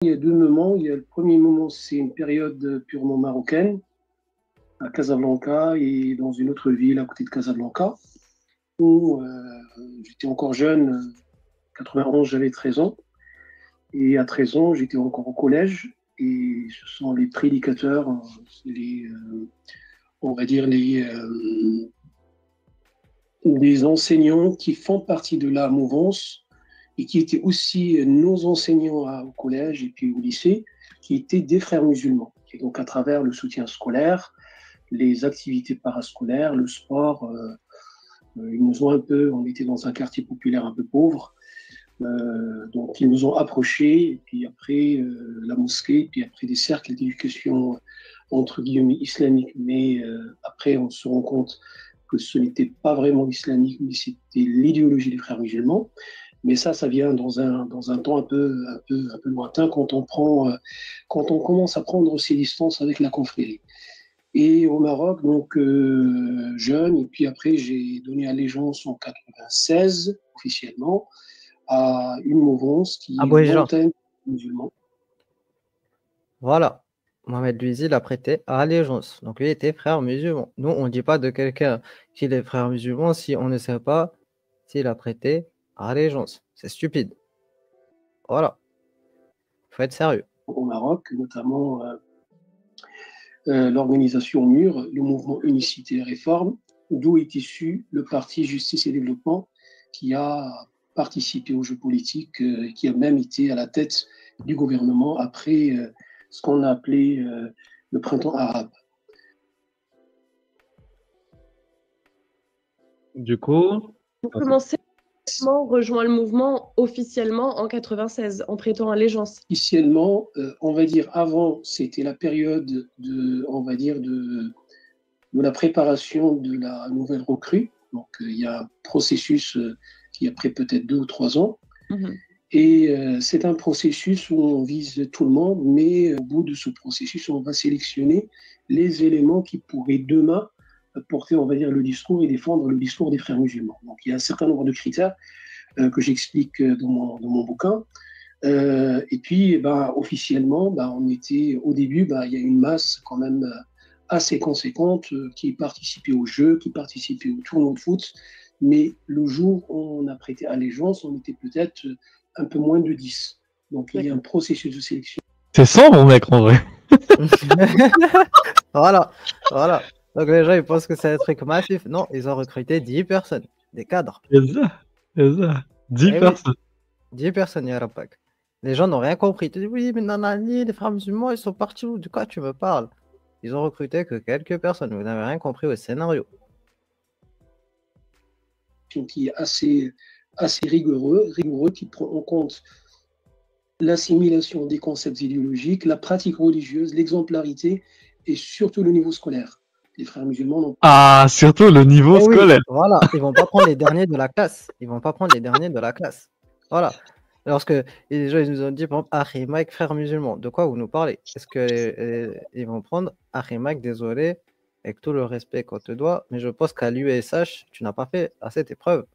Il y a deux moments. Il y a le premier moment, c'est une période purement marocaine, à Casablanca et dans une autre ville à côté de Casablanca, où j'étais encore jeune. 91, j'avais 13 ans. Et à 13 ans, j'étais encore au collège. Et ce sont les prédicateurs, on va dire les enseignants qui font partie de la mouvance et qui étaient aussi nos enseignants au collège et puis au lycée, qui étaient des frères musulmans. Et donc, à travers le soutien scolaire, les activités parascolaires, le sport, ils nous ont un peu, on était dans un quartier populaire un peu pauvre, donc ils nous ont approchés, et puis après la mosquée, puis après des cercles d'éducation entre guillemets islamiques, mais après on se rend compte que ce n'était pas vraiment l'islamique, mais c'était l'idéologie des frères musulmans. Mais ça vient dans un temps un peu lointain quand on commence à prendre ses distances avec la confrérie. Et au Maroc, donc jeune, et puis après j'ai donné allégeance en 96 officiellement à une mouvance qui est Abou une Hijra. vingtaine de musulmans. Voilà. Mohamed Louisi l'a prêté à allégeance. Donc lui était frère musulman. Nous, on ne dit pas de quelqu'un qu'il est frère musulman si on ne sait pas s'il a prêté à allégeance. C'est stupide. Voilà. Il faut être sérieux. Au Maroc, notamment l'organisation MUR, le mouvement Unicité et Réforme, d'où est issu le parti Justice et Développement, qui a participé aux Jeux politiques, qui a même été à la tête du gouvernement après ce qu'on a appelé le printemps arabe. Du coup, Vous commencez rejoint le mouvement officiellement en 96 en prêtant allégeance. Officiellement, on va dire avant, c'était la période on va dire de la préparation de la nouvelle recrue. Donc, il y a un processus qui a pris peut-être 2 ou 3 ans. Et c'est un processus où on vise tout le monde, mais au bout de ce processus, on va sélectionner les éléments qui pourraient demain porter, on va dire, le discours et défendre le discours des frères musulmans. Donc, il y a un certain nombre de critères que j'explique dans mon bouquin. Et puis, officiellement, on était, au début, il y a une masse quand même assez conséquente qui participait aux Jeux, qui participait au tournoi de foot. Mais le jour où on a prêté allégeance, on était peut-être un peu moins de 10. Donc, il y a un processus de sélection. c'est sombre, mec, en vrai. Voilà. Voilà. Donc les gens, ils pensent que c'est un truc massif. Non, ils ont recruté 10 personnes, des cadres. C'est ça. 10 Eh oui, personnes. 10 personnes, ya Rabbak. Les gens n'ont rien compris. Ils te disent, oui, mais Nanani, les frères musulmans, ils sont partis où? De quoi tu me parles? Ils ont recruté que quelques personnes. Vous n'avez rien compris au scénario. Qui est assez rigoureux, qui prend en compte l'assimilation des concepts idéologiques, la pratique religieuse, l'exemplarité et surtout le niveau scolaire. Les frères musulmans n'ont Ah, surtout le niveau Eh oui, scolaire. voilà, ils vont pas prendre les derniers de la classe. Ils vont pas prendre les derniers de la classe. Voilà. Lorsque les gens ils nous ont dit, par exemple, Akhi Mike, frère musulman, de quoi vous nous parlez? Est-ce que ils vont prendre Akhi Mike, désolé, avec tout le respect qu'on te doit, mais je pense qu'à l'USH, tu n'as pas fait à cette épreuve.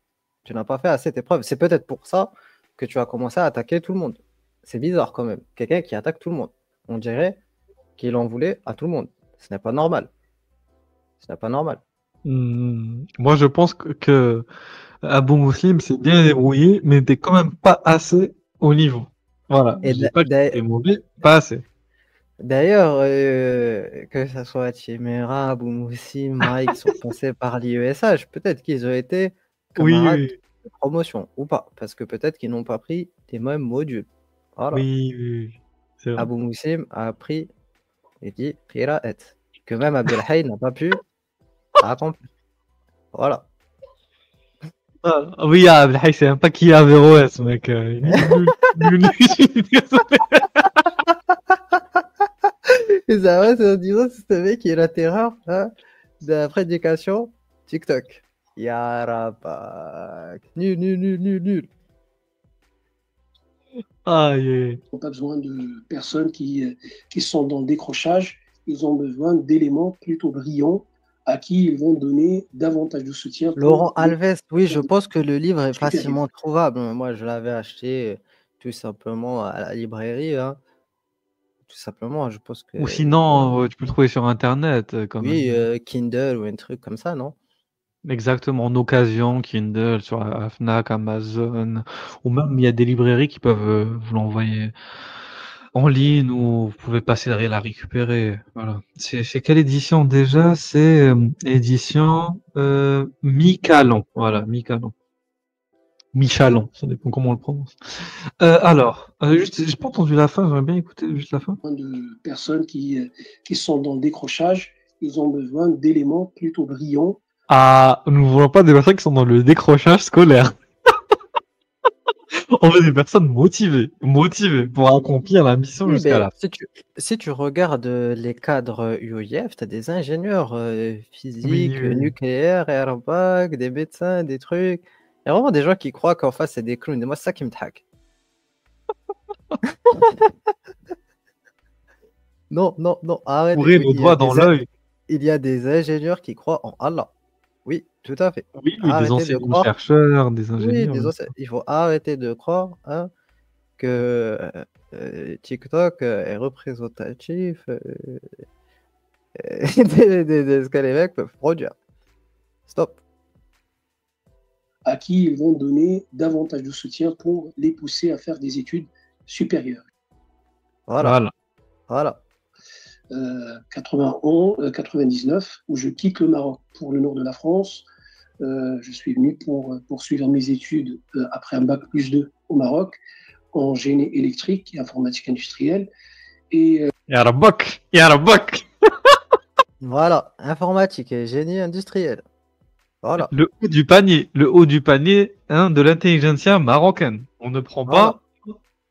Tu n'as pas fait à cette épreuve. C'est peut-être pour ça que tu as commencé à attaquer tout le monde. C'est bizarre quand même. Quelqu'un qui attaque tout le monde. On dirait qu'il en voulait à tout le monde. Ce n'est pas normal. Ce n'est pas normal. Moi, je pense que Abou Muslim s'est bien débrouillé, mais n'était quand même pas assez au niveau. Voilà. Et Je dis pas qu'il était mauvais, pas assez. D'ailleurs, que ce soit Chimera, Abou Moussi, Mike sont passés par l'IESH, peut-être qu'ils ont été camarades Oui, de promotion ou pas, parce que peut-être qu'ils n'ont pas pris les mêmes modules. Voilà. oui. C'est vrai. Abou Moussim a appris et dit Qira'at, que même Abdelhaï n'a pas pu accomplir. Voilà. Ah, oui, Abdelhaï, c'est un pas qui a Averroès, mec. Et ça va, c'est en disant c'est ce mec qui est la terreur de la prédication TikTok. Yarabak. Nul. Ils n'ont pas besoin de personnes qui sont dans le décrochage. Ils ont besoin d'éléments plutôt brillants à qui ils vont donner davantage de soutien. Laurent Alves, oui, je pense que le livre est facilement trouvable. Moi, je l'avais acheté tout simplement à la librairie. Hein. Tout simplement, je pense que Ou sinon, tu peux le trouver sur Internet, quand oui, même. Kindle ou un truc comme ça, non? Exactement, en occasion, Kindle, sur la Fnac, Amazon, ou même il y a des librairies qui peuvent vous l'envoyer en ligne ou vous pouvez passer derrière la récupérer. Voilà. C'est quelle édition déjà? C'est édition Mi-Calon. Voilà, Mi-Calon. Michalon, ça dépend comment on le prononce. Alors, juste, j'ai pas entendu la fin, j'aurais bien écouté juste la fin. De personnes qui sont dans le décrochage, ils ont besoin d'éléments plutôt brillants. Ah, nous ne voulons pas des personnes qui sont dans le décrochage scolaire. On veut des personnes motivées pour accomplir la mission Oui, jusqu'à mais la fin. si tu regardes les cadres UOIF, tu as des ingénieurs Oui, physiques, oui. nucléaires, aérobac, des médecins, des trucs. Il y a vraiment des gens qui croient qu'en face, c'est des clowns. Et moi, c'est ça qui me traque. Non, non, non, arrêtez. Fourrer Oui, le doigt dans l'œil. il y a des ingénieurs qui croient en Allah. Oui, tout à fait. Oui, oui, des Arrêtez de croire. enseignants-chercheurs, des Oui, ingénieurs. il faut arrêter de croire hein, que TikTok est représentatif de ce que les mecs peuvent produire. Stop. À qui ils vont donner davantage de soutien pour les pousser à faire des études supérieures. Voilà. Voilà. 99, où je quitte le Maroc pour le nord de la France. Je suis venu pour poursuivre mes études après un bac+2 au Maroc en génie électrique et informatique industrielle. Et Yarabok. Voilà. Informatique et génie industriel. Voilà. Le haut du panier hein, de l'intelligentsia marocaine. On ne prend pas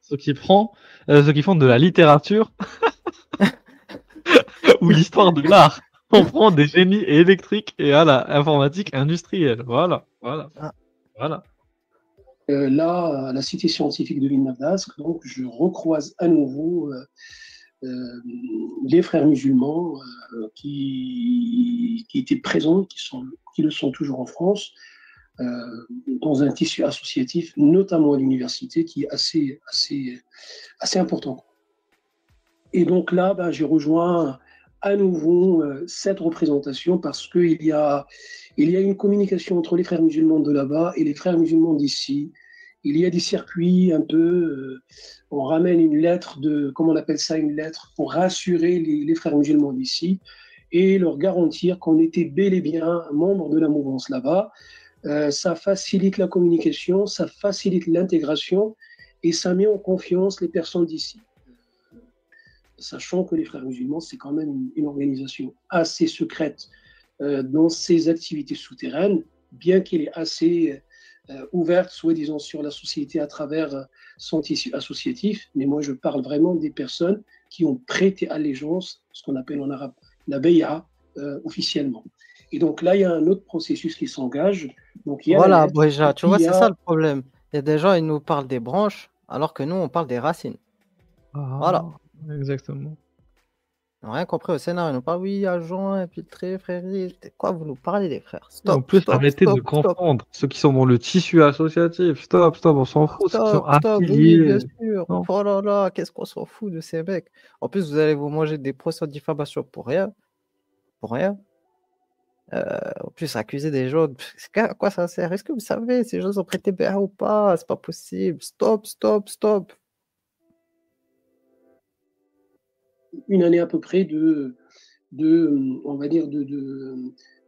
ceux qui font de la littérature ou l'histoire de l'art. On prend des génies électriques et à la informatique industrielle. Voilà. là, à la cité scientifique de Villeneuve-d'Ascq, donc je recroise à nouveau les frères musulmans qui étaient présents, qui le sont toujours en France, dans un tissu associatif, notamment à l'université, qui est assez important. Et donc là, j'ai rejoint à nouveau cette représentation parce qu'il y a une communication entre les frères musulmans de là-bas et les frères musulmans d'ici. Il y a des circuits un peu, on ramène une lettre comment on appelle ça, une lettre pour rassurer les frères musulmans d'ici et leur garantir qu'on était bel et bien membre de la mouvance là-bas. Ça facilite la communication, ça facilite l'intégration et ça met en confiance les personnes d'ici. Sachant que les frères musulmans, c'est quand même une organisation assez secrète dans ses activités souterraines, bien qu'il est assez ouverte, soi-disant, sur la société à travers son tissu associatif. Mais moi, je parle vraiment des personnes qui ont prêté allégeance, ce qu'on appelle en arabe la bay'a, officiellement. Et donc là, il y a un autre processus qui s'engage. Donc, il y a voilà, la lettre, Bouéja, tu vois, c'est ça le problème. Il y a des gens, ils nous parlent des branches, alors que nous, on parle des racines. Voilà. Exactement. Ils n'ont rien compris au scénario. Ils nous parlent, oui, agent infiltré, frère. Quoi, vous nous parlez, les frères? Stop. En plus, stop, arrêtez stop, de confondre ceux qui sont dans le tissu associatif. Stop, on s'en fout. Ceux qui sont stop, oui, bien affiliés. sûr. Non. Oh là là, qu'est-ce qu'on s'en fout de ces mecs? En plus, vous allez vous manger des procès de diffamation pour rien. Pour rien. En plus, accuser des gens, à quoi ça sert? Est-ce que vous savez si les gens ont prêté BA ou pas? C'est pas possible. Stop. Une année à peu près on va dire,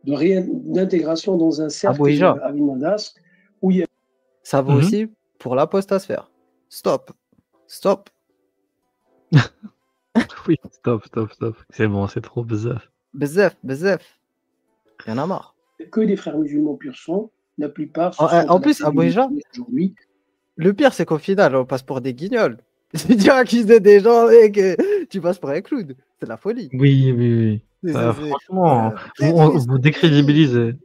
d'intégration dans un cercle Bouéja. à Villeneuve-d'Ascq où il y a Ça vaut aussi pour l'apostasphère. Stop. Oui, stop. C'est bon, c'est trop bizarre. Bzef. Il y en a marre. que des frères musulmans pur sang. La plupart En plus, à Bouéja, aujourd'hui. le pire, c'est qu'au final, on passe pour des guignols. Tu dis accuser des gens et que tu passes pour un clown. C'est la folie. Oui. Franchement, vous décrédibilisez.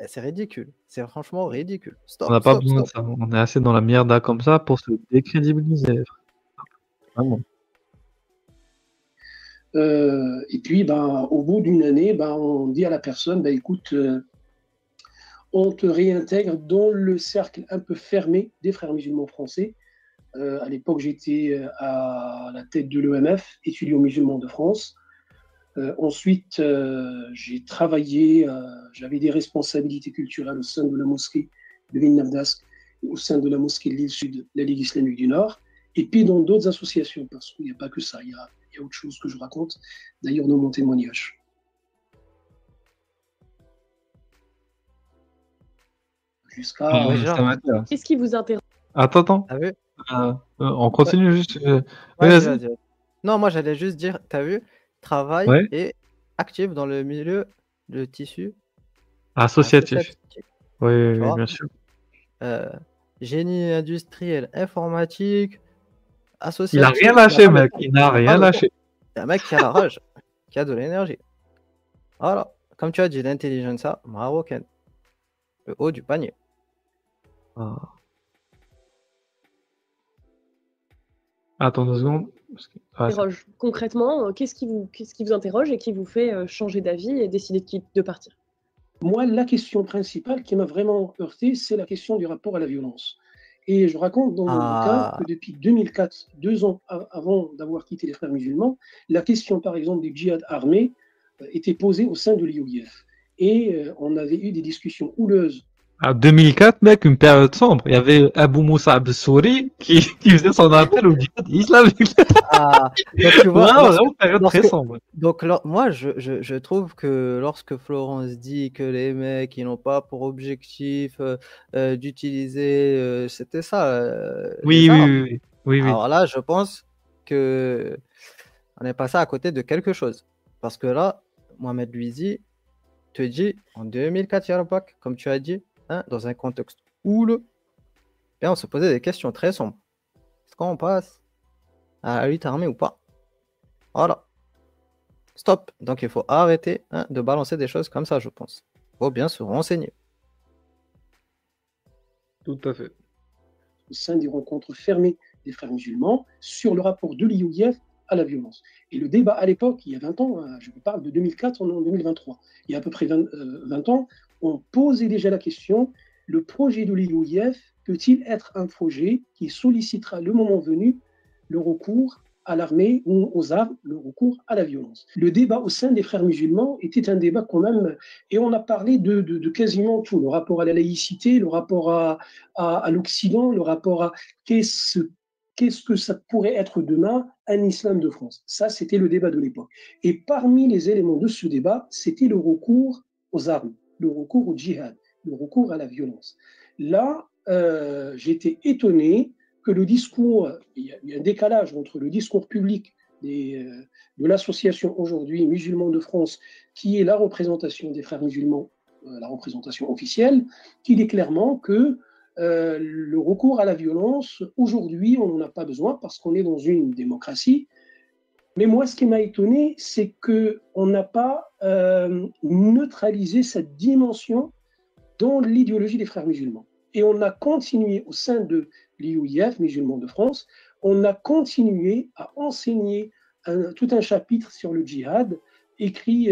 C'est ridicule. C'est franchement ridicule. Stop. On n'a pas besoin de ça. On est assez dans la merde comme ça pour se décrédibiliser. Vraiment. Et puis, au bout d'une année, on dit à la personne, écoute, on te réintègre dans le cercle un peu fermé des frères musulmans français, À l'époque, j'étais à la tête de l'EMF, étudiants musulmans de France. Ensuite, j'ai travaillé, j'avais des responsabilités culturelles au sein de la mosquée de Ville Navdas, au sein de la mosquée de l'île Sud, la Ligue islamique du Nord, et puis dans d'autres associations, parce qu'il n'y a pas que ça, il y a autre chose que je raconte, d'ailleurs dans mon témoignage. Jusqu'à... Ouais, genre, Ça m'intéresse. Qu'est-ce qui vous intéresse? Attends. t'as vu? On continue juste. Oui, Vas-y, vas-y. vas-y. Non, moi j'allais juste dire, t'as vu, travail Ouais. et actif dans le milieu de tissu Associatif. associatif. Oui, Tu oui, vois, bien sûr. génie industriel, informatique, Il a associatif, rien il n'y a lâché, pas de mec. temps. Il n'a Il n'y a rien pas de temps. lâché. C'est un mec qui a la rage, qui a de l'énergie. Voilà. Comme tu as dit, l'intelligence marocaine, le haut du panier. Ah. Attends 2 secondes. Ah, c'est- Interroge. Concrètement, qu'est-ce qui vous interroge et qui vous fait changer d'avis et décider de partir? Moi, la question principale qui m'a vraiment heurté, c'est la question du rapport à la violence. Et je raconte dans mon bouquin Ah, que depuis 2004, 2 ans avant d'avoir quitté les Frères musulmans, la question, par exemple, du djihad armé était posée au sein de l'IOIF. Et on avait eu des discussions houleuses. À 2004, mec, une période sombre. Il y avait Abou Moussa Abdessouri qui faisait son appel au djihad islamique. donc tu vois, Vraiment, période très sombre. donc moi je trouve que lorsque Florence dit que les mecs ils n'ont pas pour objectif d'utiliser c'était ça Oui, les oui, armes. oui, oui. Oui, oui. Alors là je pense que on est passé à côté de quelque chose parce que là Mohamed Louisi te dit en 2004 il y a le bac comme tu as dit hein, dans un contexte houleux et on se posait des questions très sombres. Est-ce qu'on passe à la lutte armée ou pas? Voilà. Stop. Donc il faut arrêter hein, de balancer des choses comme ça, je pense. Il faut bien se renseigner. Tout à fait. Au sein des rencontres fermées des Frères musulmans sur le rapport de l'IOIF à la violence. Et le débat à l'époque, il y a 20 ans, je vous parle de 2004, on est en 2023, il y a à peu près 20 ans, on posait déjà la question, le projet de l'IOIF peut-il être un projet qui sollicitera le moment venu le recours à l'armée ou aux armes, le recours à la violence. Le débat au sein des Frères musulmans était un débat quand même, et on a parlé de quasiment tout, le rapport à la laïcité, le rapport à l'Occident, le rapport à qu'est-ce que ça pourrait être demain un islam de France. Ça, c'était le débat de l'époque. Et parmi les éléments de ce débat, c'était le recours aux armes, le recours au djihad, le recours à la violence. Là, j'étais étonné que le discours, il y a un décalage entre le discours public de l'association aujourd'hui musulmans de France, qui est la représentation des frères musulmans, la représentation officielle, qui dit clairement que le recours à la violence, aujourd'hui, on n'en a pas besoin parce qu'on est dans une démocratie. Mais moi, ce qui m'a étonné, c'est qu'on n'a pas neutralisé cette dimension dans l'idéologie des frères musulmans. Et on a continué au sein de l'IOIF, Musulmans de France, on a continué à enseigner tout un chapitre sur le djihad, écrit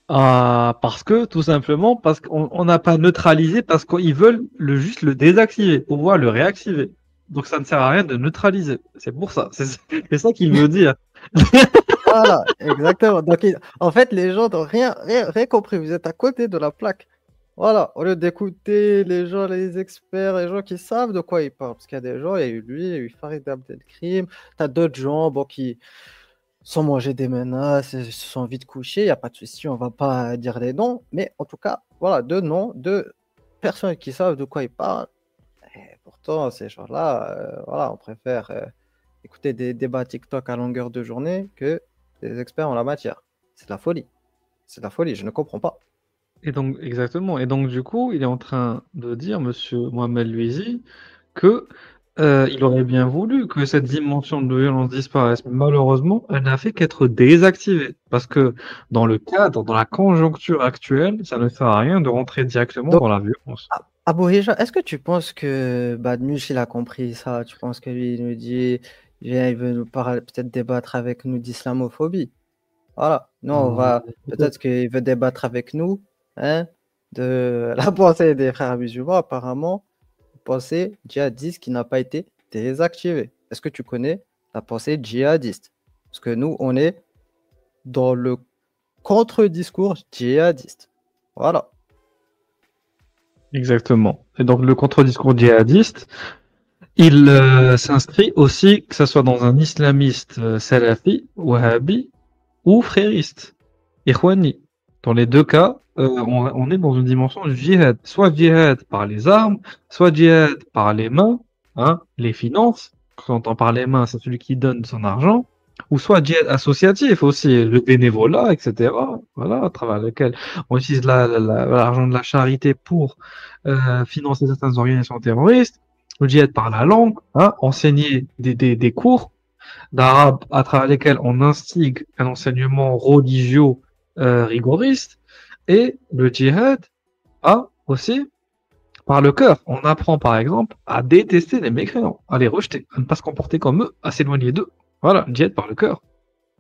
Parce que, tout simplement, parce qu'on n'a pas neutralisé, parce qu'ils veulent juste le désactiver, pour pouvoir le réactiver. Donc ça ne sert à rien de neutraliser. C'est pour ça. C'est ça qu'il veut dire. Voilà, exactement. Donc, en fait, les gens n'ont rien compris. Vous êtes à côté de la plaque. Voilà, au lieu d'écouter les gens, les experts, les gens qui savent de quoi ils parlent. Parce qu'il y a des gens, il y a eu lui, il y a eu Farid Abdelkrim, tu as d'autres gens bon, qui sont mangés des menaces, se sont vite couchés, il n'y a pas de souci, on va pas dire les noms. Mais en tout cas, voilà, deux noms, deux personnes qui savent de quoi ils parlent. Et pourtant, ces gens-là, voilà, on préfère écouter des débats TikTok à longueur de journée que des experts en la matière. C'est de la folie. C'est de la folie, je ne comprends pas. Et donc, exactement. Et donc, du coup, il est en train de dire, monsieur Mohamed Louisi, que il aurait bien voulu que cette dimension de violence disparaisse. Mais malheureusement, elle n'a fait qu'être désactivée. Parce que dans le cadre, dans la conjoncture actuelle, ça ne sert à rien de rentrer directement Donc, dans la violence. Abou Hija, est-ce que tu penses que Badmuch, il a compris ça? Tu penses que lui, il nous dit, il veut nous parler, peut-être débattre avec nous d'islamophobie? Voilà. Non, on va, peut-être qu'il veut débattre avec nous, hein, de la pensée des frères musulmans, apparemment, pensée djihadiste qui n'a pas été désactiver. Est-ce que tu connais la pensée djihadiste? Parce que nous, on est dans le contre-discours djihadiste. Voilà. Exactement. Et donc, le contre-discours djihadiste, il s'inscrit aussi, que ce soit dans un islamiste salafi, wahhabi ou frériste, ikhwani. Dans les deux cas, on est dans une dimension du djihad. Soit djihad par les armes, soit djihad par les mains, hein, les finances. Quand on entend par les mains, c'est celui qui donne son argent. Ou soit djihad associatif aussi, le bénévolat, etc. Voilà, à travers lequel on utilise l'argent de la charité pour financer certaines organisations terroristes. Le djihad par la langue, hein, enseigner des cours d'arabe à travers lesquels on instigue un enseignement religieux rigoriste, et le djihad a aussi par le cœur. On apprend par exemple à détester les mécréants, à les rejeter, à ne pas se comporter comme eux, à s'éloigner d'eux. Voilà, djihad par le cœur.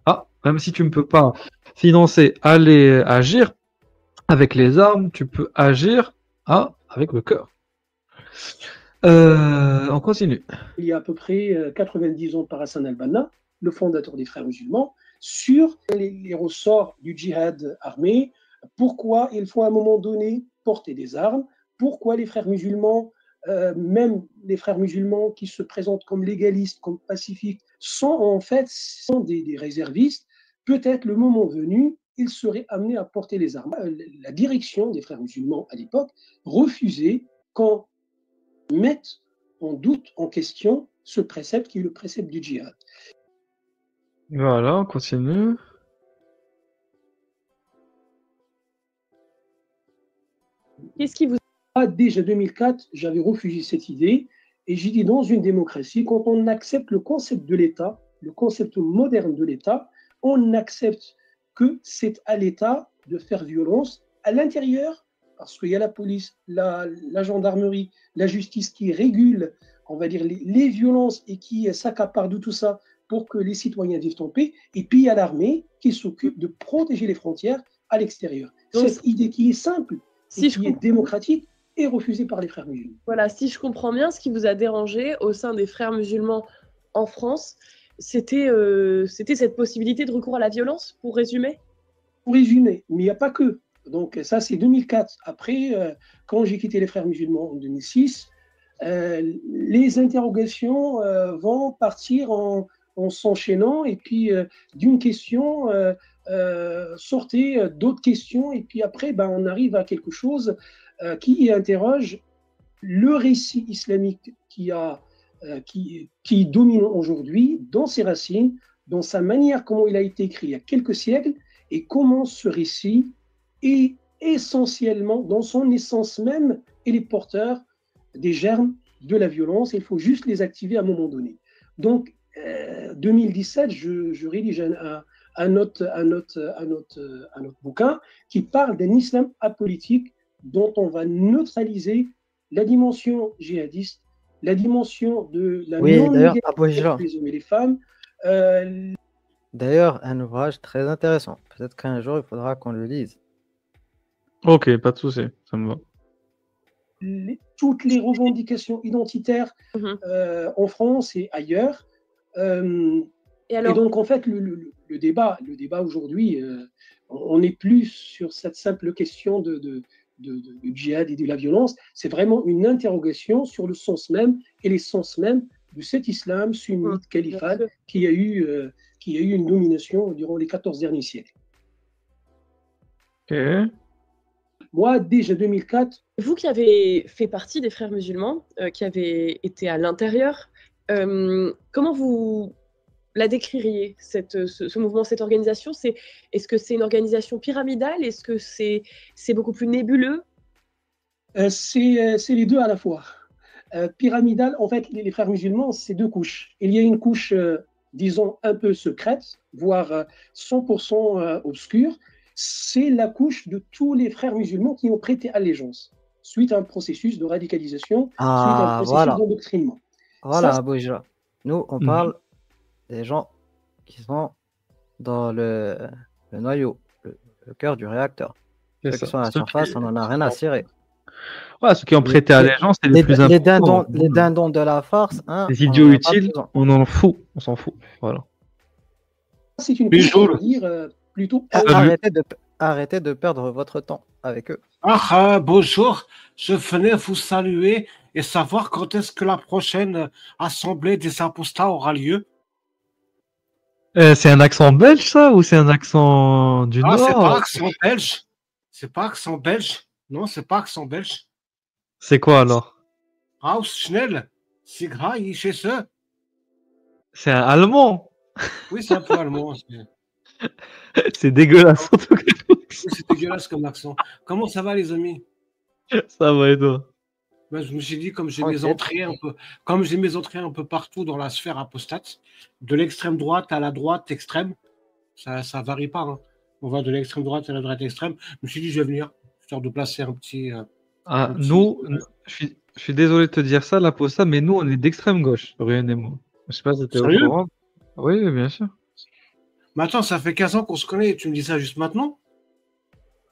Ah, même si tu ne peux pas financer, aller agir avec les armes, tu peux agir avec le cœur. On continue. Il y a à peu près 90 ans par Hassan al-Banna, le fondateur des Frères musulmans, sur les ressorts du djihad armé, pourquoi il faut à un moment donné porter des armes, pourquoi les Frères musulmans, même les Frères musulmans qui se présentent comme légalistes, comme pacifiques, sont des réservistes. Peut-être le moment venu, ils seraient amenés à porter les armes. La direction des Frères musulmans à l'époque refusait qu'on mette en doute, en question, ce précepte qui est le précepte du djihad. Voilà, on continue. Qu'est-ce qui vous... Déjà 2004, j'avais refusé cette idée et j'ai dit dans une démocratie, quand on accepte le concept de l'État, le concept moderne de l'État, on accepte que c'est à l'État de faire violence à l'intérieur, parce qu'il y a la police, la gendarmerie, la justice qui régule, on va dire, les violences et qui s'accapare de tout ça pour que les citoyens vivent en paix. Et puis il y a l'armée qui s'occupe de protéger les frontières à l'extérieur. Cette idée qui est simple et qui est démocratique est refusée par les Frères musulmans. Voilà, si je comprends bien, ce qui vous a dérangé au sein des Frères musulmans en France, c'était cette possibilité de recours à la violence, pour résumer? Pour résumer, mais il n'y a pas que. Donc ça, c'est 2004. Après, quand j'ai quitté les Frères musulmans en 2006, les interrogations vont partir en s'enchaînant, et puis d'une question sortaient d'autres questions, et puis après, on arrive à quelque chose qui interroge le récit islamique qui domine aujourd'hui dans ses racines, dans sa manière, comment il a été écrit il y a quelques siècles, et comment ce récit est essentiellement, dans son essence même, il est porteur des germes de la violence, et il faut juste les activer à un moment donné. Donc, 2017, je rédige un autre bouquin qui parle d'un islam apolitique dont on va neutraliser la dimension djihadiste, la dimension de la non-égalité entre les hommes et les femmes. D'ailleurs, un ouvrage très intéressant. Peut-être qu'un jour, il faudra qu'on le lise. Ok, pas de souci, ça me va. Toutes les revendications identitaires en France et ailleurs. Et donc, en fait, le débat aujourd'hui, on n'est plus sur cette simple question du djihad et de la violence. C'est vraiment une interrogation sur le sens même et l'essence même de cet islam sunnite califal qui a eu une domination durant les 14 derniers siècles. Okay. Moi, déjà 2004. Vous qui avez fait partie des Frères musulmans, qui avez été à l'intérieur, comment vous la décririez, ce mouvement, cette organisation? Est-ce que c'est une organisation pyramidale? Est-ce que c'est beaucoup plus nébuleux? C'est les deux à la fois. Pyramidal, en fait, les Frères musulmans, c'est deux couches. Il y a une couche, disons, un peu secrète, voire 100% obscure. C'est la couche de tous les Frères musulmans qui ont prêté allégeance suite à un processus de radicalisation, suite à un processus d'endoctrinement. Voilà, Boujra. Nous, on parle des gens qui sont dans le noyau, le cœur du réacteur. Ceux qui sont à la surface, on n'en a rien à cirer. Ouais, ceux qui ont Les, prêté allégeance, c'est les plus les importants. dindons de la farce, hein, Les on idiots n'en a pas utiles, besoin. on en fout. On s'en fout. Voilà. C'est une Mais question, on Jour, va dire, plutôt Ah, Salut. arrêtez de perdre votre temps avec eux. bonjour. Je venais vous saluer et savoir quand est-ce que la prochaine assemblée des apostats aura lieu. C'est un accent belge, ça, ou c'est un accent du Ah, c'est pas Nord? accent belge. C'est pas accent belge. Non, c'est pas accent belge. C'est quoi alors? Raus schnell. Sigra, chez eux. C'est un allemand. Oui, c'est un peu allemand. C'est dégueulasse en tout cas. Oui, c'est dégueulasse comme accent. Comment ça va, les amis? Ça va et toi? Ben, je me suis dit, comme j'ai mes Tranquille. entrées un peu, comme j'ai mes entrées un peu partout dans la sphère apostate, de l'extrême droite à la droite extrême, ça varie pas. Hein. On va de l'extrême droite à la droite extrême. Je me suis dit, je vais venir, histoire de placer un petit. Ah, un petit- nous, je suis désolé de te dire ça, la posta, mais nous, on est d'extrême gauche, Rien et moi. Je sais pas si t'es au Sérieux? courant. Oui, oui, bien sûr. Mais attends, ça fait 15 ans qu'on se connaît et tu me dis ça juste maintenant?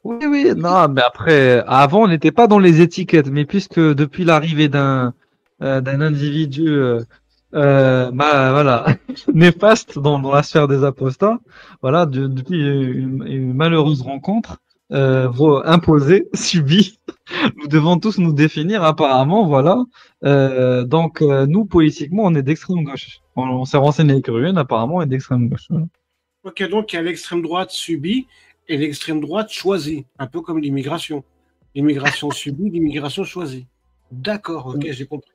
Oui, oui, non, mais après, avant, on n'était pas dans les étiquettes, mais puisque depuis l'arrivée d'un individu, voilà, néfaste dans la sphère des apostats, voilà, depuis une malheureuse rencontre imposée, subie, nous devons tous nous définir apparemment, voilà. Donc, nous, politiquement, on est d'extrême gauche. On s'est renseigné avec Ruyen, apparemment, on est d'extrême gauche. Voilà. Ok, donc il y a l'extrême droite subie et l'extrême droite choisie, un peu comme l'immigration. L'immigration subie, l'immigration choisie. D'accord, ok, j'ai compris.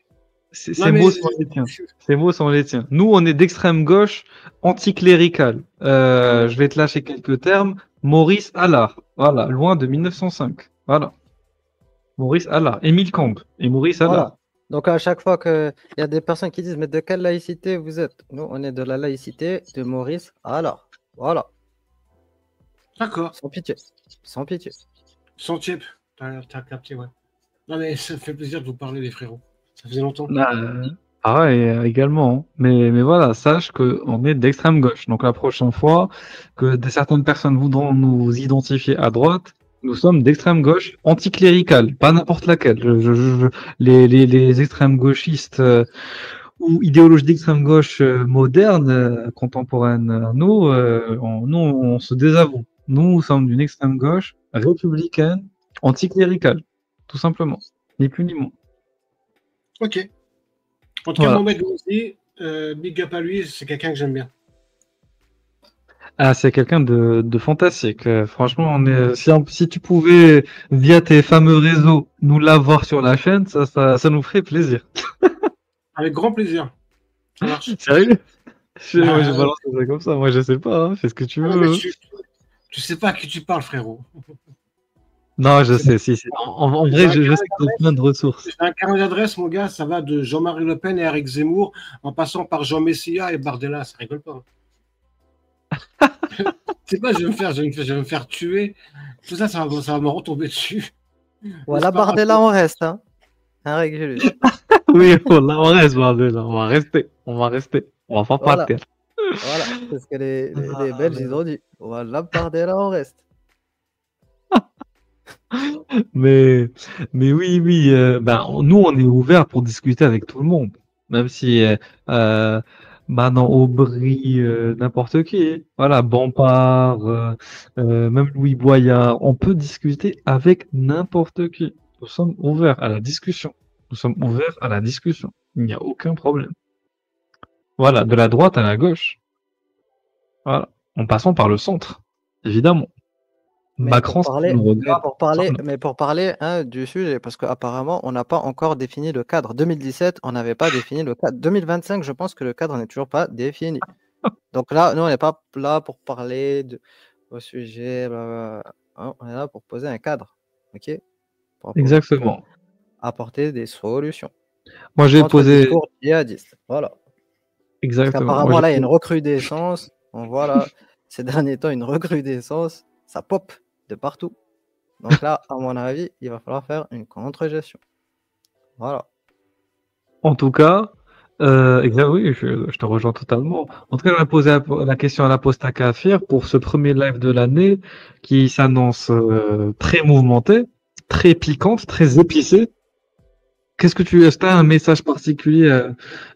Ces Non, mais mots sont les tiens. Ces mots sont les tiens. Nous, on est d'extrême gauche anticlérical. Je vais te lâcher quelques termes. Maurice Allard. Voilà, loin de 1905. Voilà. Maurice Allard. Émile Combes et Maurice Allard. Voilà. Donc à chaque fois qu'il y a des personnes qui disent mais de quelle laïcité vous êtes? Nous, on est de la laïcité de Maurice alors. Voilà. D'accord. Sans pitié. Sans pitié. Sans type. T'as capté, ouais. Non, mais ça me fait plaisir de vous parler, les frérots. Ça faisait longtemps. Pareil, également. Hein. Mais voilà, sache qu'on est d'extrême gauche. Donc la prochaine fois que certaines personnes voudront nous identifier à droite, nous sommes d'extrême gauche anticléricale, pas n'importe laquelle. Les extrêmes gauchistes ou idéologies d'extrême gauche moderne, contemporaine, nous, on se désavoue. Nous sommes d'une extrême gauche républicaine, anticléricale, tout simplement. Ni plus ni moins. Ok. En tout cas, Voilà. Mohamed Mouzi, big up à lui, c'est quelqu'un que j'aime bien. Ah, c'est quelqu'un de fantastique. Franchement, si tu pouvais, via tes fameux réseaux, nous l'avoir sur la chaîne, ça nous ferait plaisir. Avec grand plaisir. Ça marche. Sérieux? Moi, je Bah, balance ça comme ça. Moi, je sais pas. Hein. Fais ce que tu Ah, veux. mais tu sais pas à qui tu parles, frérot. Non, je C'est sais. Si. En vrai, je sais que tu as plein de ressources. J'ai un carnet d'adresse, mon gars, ça va de Jean-Marie Le Pen et Eric Zemmour, en passant par Jean Messia et Bardella, ça rigole pas. C'est pas, je vais me faire tuer. Tout ça, ça va me retomber dessus. Voilà, Bardella, on reste. Hein. Un Régulus. Oui, là, on reste, bordel. On va rester. On va pas Voilà. partir. Voilà. C'est ce que les Belges, ils ont dit. Voilà, Bardella, on reste. Mais oui, nous, on est ouvert pour discuter avec tout le monde. Même si maintenant, Aubry, n'importe qui, voilà, Bompard, même Louis Boyard, on peut discuter avec n'importe qui. Nous sommes ouverts à la discussion. Il n'y a aucun problème. Voilà, de la droite à la gauche. Voilà, en passant par le centre, évidemment. Mais Macron, pour parler, si nous regarde. pour parler hein, du sujet, parce qu'apparemment, on n'a pas encore défini le cadre. 2017, on n'avait pas défini le cadre. 2025, je pense que le cadre n'est toujours pas défini. Donc là, nous, on n'est pas là pour parler au sujet. Blablabla. Hein, on est là pour poser un cadre. OK? Pour Exactement. apporter des solutions. Moi, j'ai Contre le posé. discours djihadiste. Voilà. Parce Exactement. qu'apparemment, Moi, là, il y a une recrudescence. On voit là, ces derniers temps, une recrudescence. Ça pop de partout. Donc là, à mon avis, il va falloir faire une contre-gestion. Voilà. En tout cas, oui, je te rejoins totalement. En tout cas, on a posé la question à l'Aposta Kafir pour ce premier live de l'année qui s'annonce très mouvementé. très piquante, très épicée. Est-ce que tu as un message particulier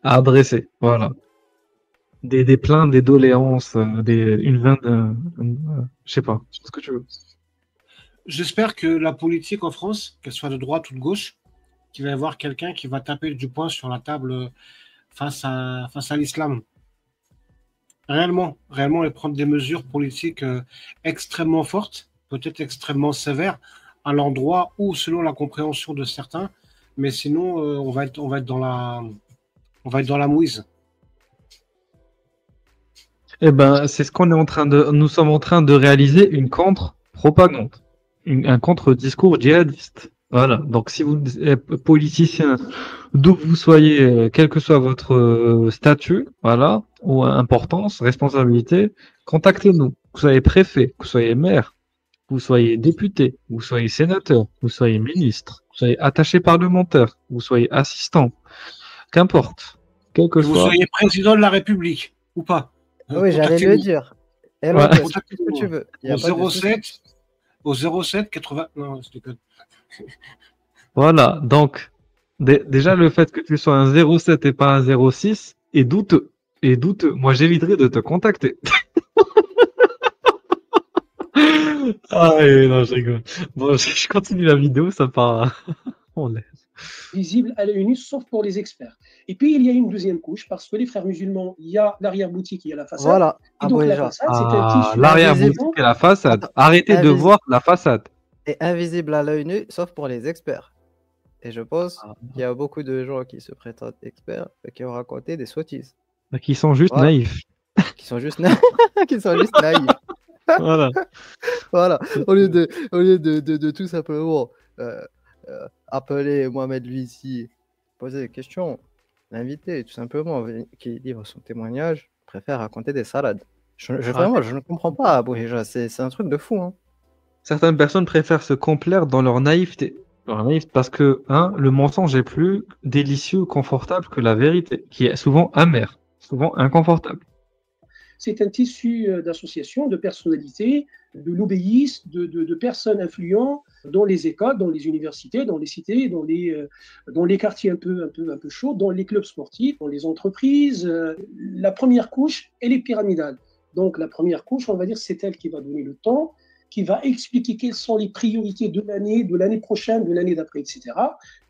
à adresser? Voilà. Des plaintes, des doléances, une veine, je sais pas, ce que tu veux. J'espère que la politique en France, qu'elle soit de droite ou de gauche, qu'il va y avoir quelqu'un qui va taper du poing sur la table face à l'islam. Réellement, et prendre des mesures politiques extrêmement fortes, peut-être extrêmement sévères, à l'endroit ou selon la compréhension de certains, mais sinon, on va être dans la mouise. Eh ben, c'est ce qu'on est en train nous sommes en train de réaliser une contre-propagande, un contre-discours djihadiste. Voilà. Donc, si vous êtes politicien, d'où que vous soyez, quel que soit votre statut, voilà, ou importance, responsabilité, contactez-nous. Que vous soyez préfet, que vous soyez maire, que vous soyez député, que vous soyez sénateur, que vous soyez ministre, que vous soyez attaché parlementaire, que vous soyez assistant, qu'importe, quel que Que vous soit. soyez président de la République ou pas. Oui, j'allais le Contactez-nous. dire. Et Ouais. tout ce que tu veux. Il y a pas de souci. 07 80. Non, je déconne. Voilà, donc déjà le fait que tu sois un 07 et pas un 06 est douteux. Et douteux. Moi, j'éviterai de te contacter. Ah, non, je rigole. Bon, je continue la vidéo, ça part. On laisse. Visible à l'œil nu, sauf pour les experts. Et puis, il y a une deuxième couche, parce que les frères musulmans, il y a l'arrière-boutique, il y a la façade. Voilà. Et donc, la Abouéja. façade, c'est un tissu L'arrière-boutique et la façade. Arrêtez de Invisible. voir la façade. Et invisible à l'œil nu, sauf pour les experts. Et je pense qu'il y a beaucoup de gens qui se prétendent experts et qui ont raconté des sottises. Qui sont juste Voilà. naïfs. Qui sont juste, qui sont juste naïfs. Voilà. Voilà. Au lieu de tout simplement appeler Mohamed Luisi, poser des questions, l'inviter tout simplement, qui livre son témoignage, préfère raconter des salades. Vraiment, je ne comprends pas, Abouéja. C'est un truc de fou. Hein. Certaines personnes préfèrent se complaire dans leur naïveté. Parce que le mensonge est plus délicieux, confortable que la vérité, qui est souvent amère, souvent inconfortable. C'est un tissu d'associations, de personnalités, de lobbyistes, de personnes influentes dans les écoles, dans les universités, dans les cités, dans les quartiers un peu chauds, dans les clubs sportifs, dans les entreprises. La première couche, elle est pyramidale. Donc la première couche, on va dire, c'est elle qui va donner le temps, qui va expliquer quelles sont les priorités de l'année prochaine, de l'année d'après, etc.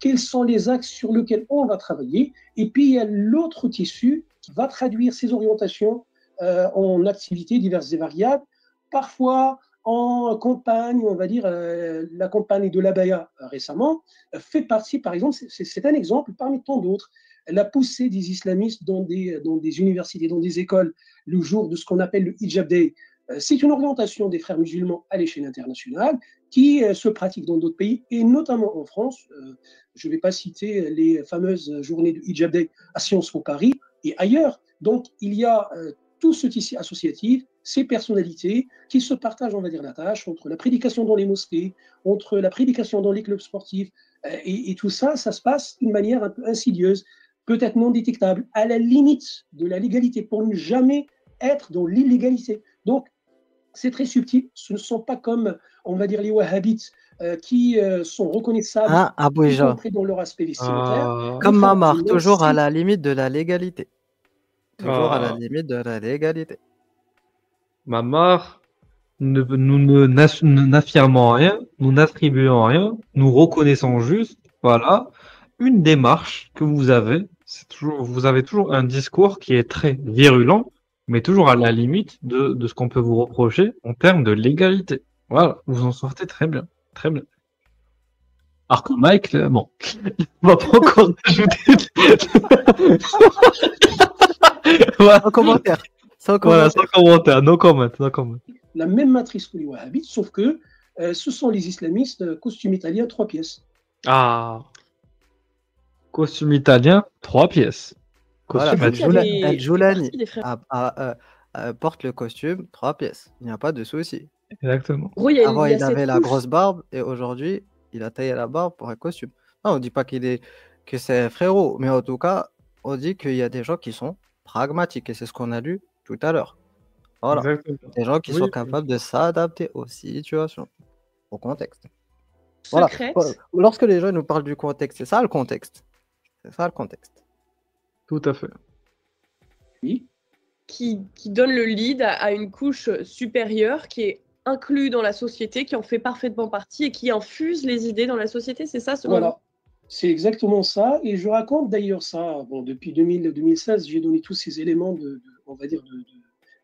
Quels sont les axes sur lesquels on va travailler. Et puis, il y a l'autre tissu qui va traduire ces orientations en activités diverses et variables, parfois en campagne, on va dire, la campagne de l'Abaya récemment fait partie, par exemple, c'est un exemple parmi tant d'autres, la poussée des islamistes dans des universités, dans des écoles, le jour de ce qu'on appelle le Hijab Day. C'est une orientation des frères musulmans à l'échelle internationale qui se pratique dans d'autres pays, et notamment en France. Je ne vais pas citer les fameuses journées du Hijab Day à Sciences Po Paris et ailleurs. Donc, il y a tout ce tissu associatif, ces personnalités qui se partagent, on va dire, la tâche entre la prédication dans les mosquées, entre la prédication dans les clubs sportifs, et tout ça, ça se passe d'une manière un peu insidieuse, peut-être non détectable, à la limite de la légalité, pour ne jamais être dans l'illégalité. Donc, c'est très subtil. Ce ne sont pas comme, on va dire, les wahhabites qui sont reconnaissables, y compris dans leur aspect vestimentaire. Comme Mamar, Effectivement, toujours à c'est- la limite de la légalité. Toujours à la limite de la légalité. Mamar, nous n'affirmons rien, nous n'attribuons rien, nous reconnaissons juste, voilà, une démarche que vous avez. Vous avez toujours un discours qui est très virulent, mais toujours à la limite de ce qu'on peut vous reprocher en termes de légalité. Voilà, vous en sortez très bien, très bien. Alors que Mike, bon, on va pas encore ajouter. Voilà. Sans commentaire. Sans Voilà, commentaire. sans commentaire, no comment, no comment. la même matrice que les wahhabites, sauf que ce sont les islamistes costume italien 3 pièces. Ah. Costume italien, 3 pièces. Voilà, Costume El Joulani des frères. porte le costume 3 pièces. Il n'y a pas de souci. Exactement. En gros, il y a Avant, il y a il avait cette la couche. grosse barbe et aujourd'hui, il a taillé la barbe pour un costume. Non, on dit pas que c'est un frérot, mais en tout cas, on dit qu'il y a des gens qui sont pragmatiques et c'est ce qu'on a lu tout à l'heure. Voilà. Exactement. Des gens qui Oui, sont oui. capables de s'adapter aux situations, au contexte. Voilà. secrète Lorsque les gens nous parlent du contexte, c'est ça le contexte. C'est ça le contexte. Tout à fait. Oui. qui donne le lead à une couche supérieure qui est inclue dans la société, qui en fait parfaitement partie et qui infuse les idées dans la société. C'est ça, selon vous? Voilà, c'est exactement ça. Et je raconte d'ailleurs ça. Bon, depuis 2016, j'ai donné tous ces éléments on va dire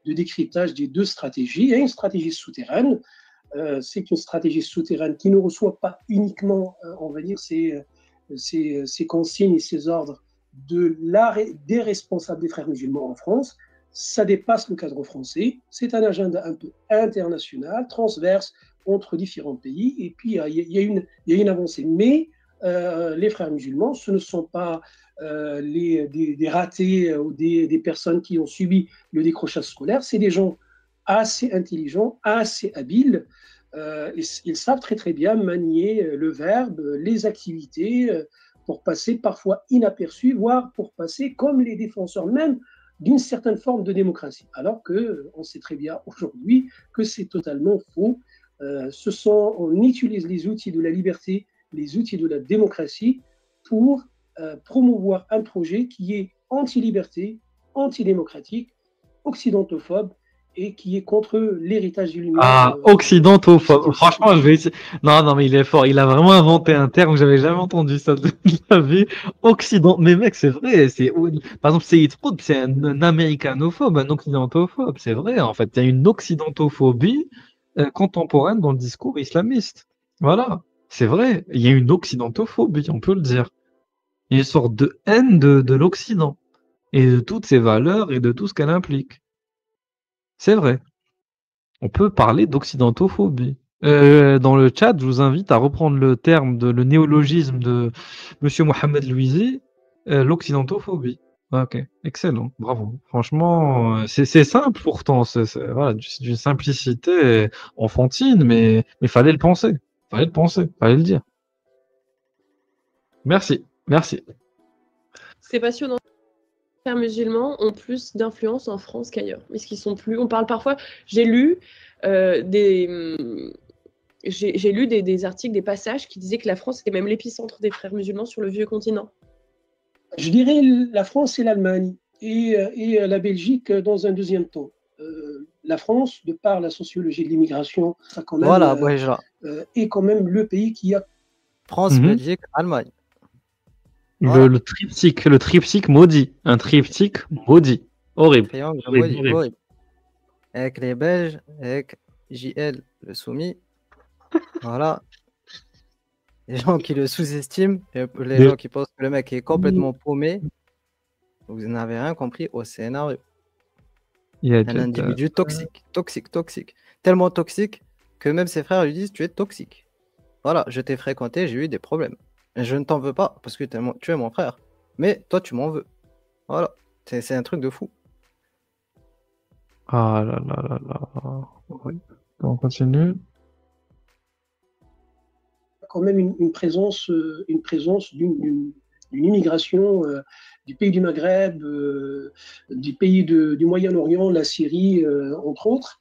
de décryptage des deux stratégies. Il y a une stratégie souterraine. C'est une stratégie souterraine qui ne reçoit pas uniquement, on va dire, ces consignes et ces ordres des responsables des frères musulmans en France. Ça dépasse le cadre français. C'est un agenda un peu international, transverse entre différents pays. Et puis, il y a une avancée. Mais les frères musulmans, ce ne sont pas des ratés ou des personnes qui ont subi le décrochage scolaire. C'est des gens assez intelligents, assez habiles. Ils savent très très bien manier le verbe, les activités, pour passer parfois inaperçus, voire pour passer comme les défenseurs même d'une certaine forme de démocratie. Alors qu'on sait très bien aujourd'hui que c'est totalement faux. On utilise les outils de la liberté, les outils de la démocratie pour promouvoir un projet qui est anti-liberté, anti-démocratique, occidentophobe et qui est contre l'héritage des Lumières. Ah, occidentophobe. Franchement, je vais essayer. Non, non, mais il est fort. Il a vraiment inventé un terme que j'avais jamais entendu ça de la vie. Occident. Mais mec, c'est vrai. Par exemple, Seyyid Qutb, c'est un américanophobe, un occidentophobe. C'est vrai, en fait. Il y a une occidentophobie contemporaine dans le discours islamiste. Voilà. C'est vrai. Il y a une occidentophobie, on peut le dire. Il y a une sorte de haine de l'Occident et de toutes ses valeurs et de tout ce qu'elle implique. C'est vrai. On peut parler d'occidentophobie. Dans le chat, je vous invite à reprendre le néologisme de Monsieur Mohamed Louisi, l'occidentophobie. Ok, excellent, bravo. Franchement, c'est simple pourtant, voilà, c'est d'une simplicité enfantine, mais fallait le penser, fallait le dire. Merci, merci. C'est passionnant. Les frères musulmans ont plus d'influence en France qu'ailleurs. Est-ce qu'ils sont plus... On parle parfois... J'ai lu des articles, des passages qui disaient que la France était même l'épicentre des frères musulmans sur le vieux continent. Je dirais la France et l'Allemagne et la Belgique dans un deuxième temps. La France, de par la sociologie de l'immigration, ça quand même, Voilà, est quand même le pays qui a... France, Belgique, Allemagne. Voilà. Le triptyque maudit. Un triptyque maudit. Horrible. Triangle maudit, horrible. Avec les Belges, avec JL, le soumis. Voilà. Les gens qui le sous-estiment, les gens qui pensent que le mec est complètement paumé, vous n'avez rien compris au scénario. Un individu toxique. Tellement toxique que même ses frères lui disent tu es toxique. Voilà, je t'ai fréquenté, j'ai eu des problèmes. Et je ne t'en veux pas parce que tu es mon frère. Mais toi, tu m'en veux. Voilà, c'est un truc de fou. Ah là là là là. Oui. On continue. Quand même une présence d'une immigration du pays du Maghreb, du pays du Moyen-Orient, la Syrie, entre autres.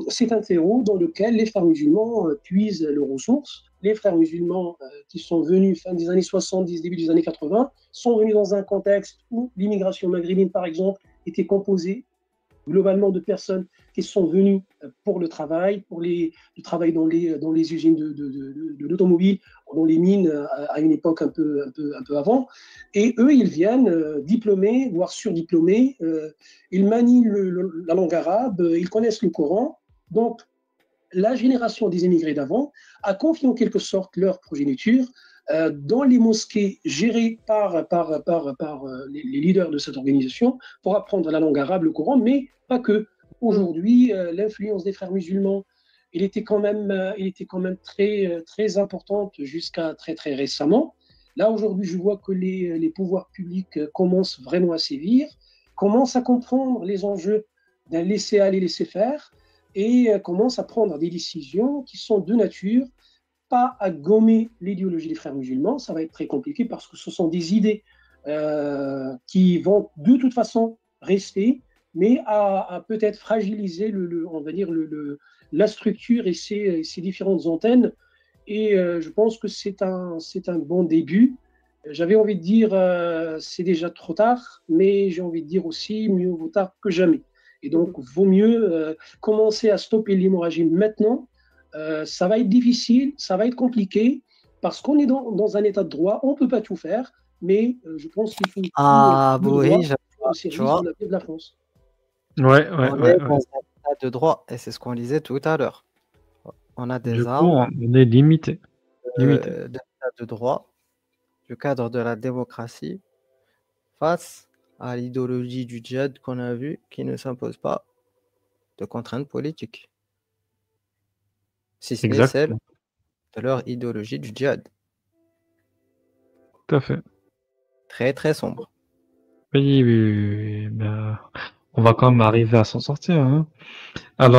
C'est un terreau dans lequel les frères musulmans puisent leurs ressources. Les frères musulmans qui sont venus fin des années 70, début des années 80, sont venus dans un contexte où l'immigration maghrébine, par exemple, était composée globalement de personnes qui sont venues pour le travail, travail dans les usines de l'automobile, dans les mines à une époque un peu avant. Et eux, ils viennent diplômés, voire surdiplômés. Ils manient la langue arabe, ils connaissent le Coran. Donc, la génération des émigrés d'avant a confié en quelque sorte leur progéniture dans les mosquées gérées par les leaders de cette organisation pour apprendre la langue arabe, le Coran, mais pas que. Aujourd'hui, l'influence des frères musulmans, il était quand même très, très importante jusqu'à très, très récemment. Là, aujourd'hui, je vois que les pouvoirs publics commencent vraiment à sévir, commencent à comprendre les enjeux d'un laisser-aller, laisser-faire, et commencent à prendre des décisions qui sont de nature pas à gommer l'idéologie des frères musulmans. Ça va être très compliqué parce que ce sont des idées qui vont de toute façon rester, mais à peut-être fragiliser on va dire la structure et ses différentes antennes. et je pense que c'est un bon début. J'avais envie de dire, c'est déjà trop tard, mais j'ai envie de dire aussi, mieux vaut tard que jamais. Et donc, vaut mieux commencer à stopper l'hémorragie maintenant. Ça va être difficile, ça va être compliqué, parce qu'on est dans un état de droit, on ne peut pas tout faire, mais je pense qu'il faut Ah, le droit oui, au tu service vois, de la paix de la France. Ouais, on est dans un état de droit, et c'est ce qu'on disait tout à l'heure. On a Du des coup, armes on est limité. Limité. de l'état de droit, du cadre de la démocratie, face à l'idéologie du djihad qu'on a vu qui ne s'impose pas de contraintes politiques, si ce n'est celle Exactement. de leur idéologie du djihad. Tout à fait. Très très sombre. Oui, oui, oui, oui. Ben, on va quand même arriver à s'en sortir, hein. Alors,